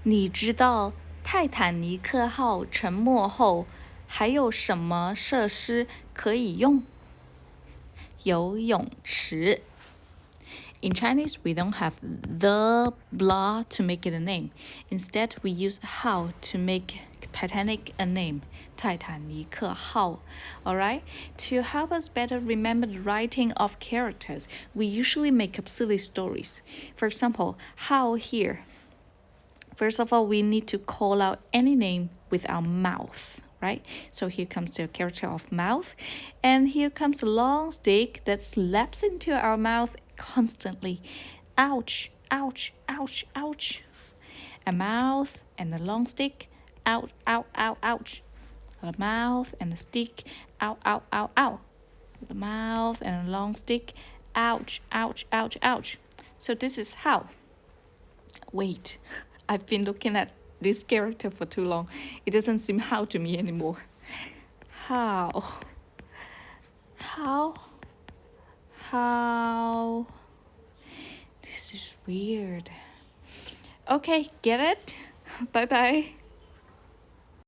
你知道泰坦尼克号沉没后还有什么设施可以用？游泳池。In Chinese, we don't have the blah to make it a name. Instead, we use how to make Titanic a name. 泰坦尼克号. Alright? To help us better remember the writing of characters, we usually make up silly stories. For example, how here. First of all, we need to call out any name with our mouth, right? So here comes the character of mouth, and here comes a long stick that slaps into our mouth constantly. Ouch, ouch, ouch, ouch. A mouth and a long stick. Ouch, ow, ow, ouch. A mouth and a stick. Ow, ow, ow, ow. A mouth and a long stick. Ouch, ouch, ouch, ouch. So this is how. Wait, I've been looking at this character for too long. It doesn't seem how to me anymore. How? This is weird. Okay, get it? Bye bye.